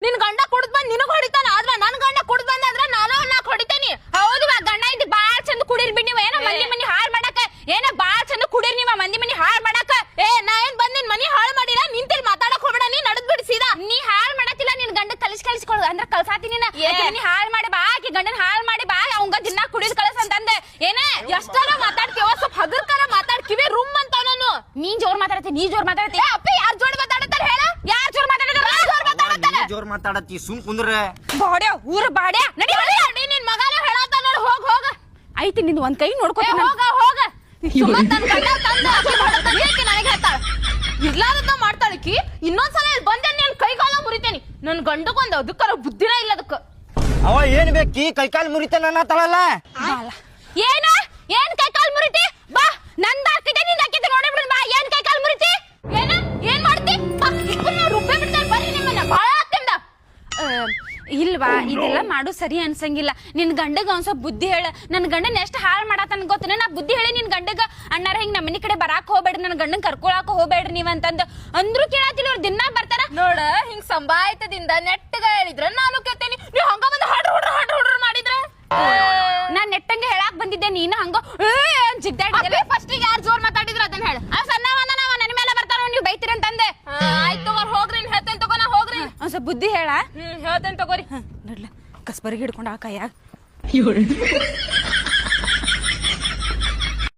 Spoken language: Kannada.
ನಿನ್ ಗಂಡ ಕುಡ್ದ್ ಬಂದ್ ನಿನಗ್ ಹೊಡಿತಾನ ಆದ್ರ ನನ್ ಗಂಡ ಕುಡ್ದ್ ಬಂದಾದ್ರ ನಾನು ಹೊಡಿತೇನಿ. ಹೌದು ಗಂಡ ಇದ್ ಬಾಳ್ ಚಂದ ಕುಡೀರ್ ಬಿಡ್ ನೀವ್. ಏನೋ ಮಂದಿ ಹಾಳ್ ಮಾಡಾಕ ಏನ ಬಾಳ್ ಚಂದ ಕುಡೀರ್ ನೀವ ಮಂದಿ ಹಾಳ್ ಮಾಡಾಕ. ನಾ ಏನ್ ಬಂದ್ ನಿನ್ ಮನಿ ಹಾಳ್ ಮಾಡಿಲ್ಲ. ನಿಂತಿಲ್ ಮಾತಾಡಕ್ ಹೋಗ್ಬೇಡ. ನೀ ನಡದ್ ಬಿಡ್ ಸೀದಾ. ನೀ ಹಾಳ್ ಮಾಡತಿಲ್ಲ. ನಿನ್ ಗಂಡ ಕಲಿಸ್ಕೊಳ್ ಅಂದ್ರ ಕಲ್ಸಾತೀನಿ. ನೀ ಹಾಳ್ ಮಾಡಿ ಬಾ ಆಕಿ ಗಂಡನ್ ಹಾಳ್ ಮಾಡಿ ಬಾ ಅವಂಗ ದಿನ ಕುಡಿದ್ ಕಳಸ್ ಅಂತಂದೆ. ಏನ ಎಷ್ಟಾರ ಮಾತಾಡ್ತೀವ ಸ್ವಲ್ಪ ಹಗರ್ಕಾರ ಮಾತಾಡ್ ಕಿವಿ ರೂಮ್ ಅಂತ ನಾನು. ನೀ ಜೋರ್ ಮಾತಾಡತಿ ಅಪ್ಪಿ ಯಾರ್ ಜೋರ್ ಮಾತಾಡತಾರ ಹೇಳ. ಯಾರ್ ಜೋರ್ ಮಾತಾಡತಾರ ಜೋರ್ ಮಾತಾಡತಿ ಸುಮ್ ಕುಂದ್ರ ಬಾಡ್ಯ ಊರ ಬಾಡ್ಯ ನಡಿ ನಡಿ. ನಿನ್ ಮಗನ ಹೇಳಾತ ನೋಡ್ ಹೋಗ ಐತಿ ನಿಂದ ಒಂದ್ ಕೈ ನೋಡ್ಕೊತ ಹೋಗ ನನಗೆ ಹೇಳ್ತಾಳ ಇರ್ಲಾರದ ಮಾಡ್ತಾಳಕಿ. ಇನ್ನೊಂದ್ಸಲ ಬಂದೆ ನೀನ್ ಕೈಗಾಲ ಮುರಿತೇನಿ. ನನ್ ಗಂಡಕೊಂದ್ ಅದಕ್ಕಾರ ಬುದ್ಧಿನ ಇಲ್ಲ ಅದಕ್ಕ. ಅವ ಏನ್ ಬೇಕಿ ಕೈಕಾಲ್ ಮುರಿತಾನ ಅನ್ನತಾಳಲ್ಲ. ಏನ್ ಕೈಕಾಲ್ ಮುರಿತಿ ಬಾ. ನಂದ ಹಾಕಿದೆ ನಿಂದ ಹಾಕಿದೆ ನೋಡಿ ಬಿಡ ಬಾ. ಏನ್ ಕೈಕಾಲ್ ಮುರಿತಿ ಏನ್ ಮಾಡ್ತಿ ರೂಪಾಯಿ ಬಿಡ್ತಾರ ಬರ್ರಿ ನಿಮ್ಮನ್ನ ಬಾಳ ಆಗ್ತಿಂದ. ಇಲ್ವಾ ಇದೆಲ್ಲ ಮಾಡು ಸರಿ ಅನ್ಸಂಗಿಲ್ಲ. ನಿನ್ ಗಂಡಗ ಒಂದ್ ಸ್ವಲ್ಪ ಬುದ್ಧಿ ಹೇಳ. ನನ್ ಗಂಡನ ಎಷ್ಟ್ ಹಾಳ್ ಮಾಡಾತನ್ ಗೊತ್ತನ. ನಾ ಬುದ್ಧಿ ಹೇಳಿ ನಿನ್ ಗಂಡಗ ಅಣ್ಣಾರ ಹಿಂಗ್ ನಮ್ಮ ಮನಿ ಕಡೆ ಬರಾಕ್ ಹೋಗ್ಬೇಡ್ರಿ ನನ್ ಗಂಡನ್ ಕರ್ಕೊಳಾಕ ಹೋಗ್ಬೇಡ್ರಿ ನೀವ್ ಅಂತಂದ ಅಂದ್ರು ಕೇಳಾತಿಲ್ಲ. ಅವ್ರು ದಿನ ಬರ್ತಾರ ನೋಡ ಹಿಂಗ್ ಸಂಭಾಯಿತದಿಂದ ನೆಟ್ಟಗ ಹೇಳಿದ್ರ ನಾನು ಕೇಳ್ತೇನಿ. ನೀವ್ ಹಂಗ ಬಂದ್ ಹುಡ್ರ ಮಾಡಿದ್ರ ನಾನ್ ನೆಟ್ಟಂಗ ಹೇಳಾಕ್ ಬಂದಿದ್ದೆ. ನೀನು ಹಂಗ ಜಿಗ್ದಾಡಿ ಫಸ್ಟ್ ಯಾರು ಜೋರ್ ಮಾತಾಡಿದ್ರ ಅದನ್ನ ಹೇಳ. ಸಣ್ಣವ ನನ್ ಮೇಲೆ ಬರ್ತಾರ ನೀವ್ ಬೈತೀರ ಅಂತಂದೆ. ಆಯ್ತು ತಗೋರ್ ಹೋಗ್ರಿ ಹೇಳ್ತೇನೆ ತಗೋ. ನಾ ಹೋಗ್ರಿ ಒಂದ್ ಸ್ವಲ್ಪ ಬುದ್ಧಿ ಹೇಳ. ಹೇಳ್ತೇನೆ ತಗೋರಿ. ನೋಡ್ಲ ಕಸ್ಬರ್ಗಿ ಹಿಡ್ಕೊಂಡ ಆ ಕೈಯಾಗ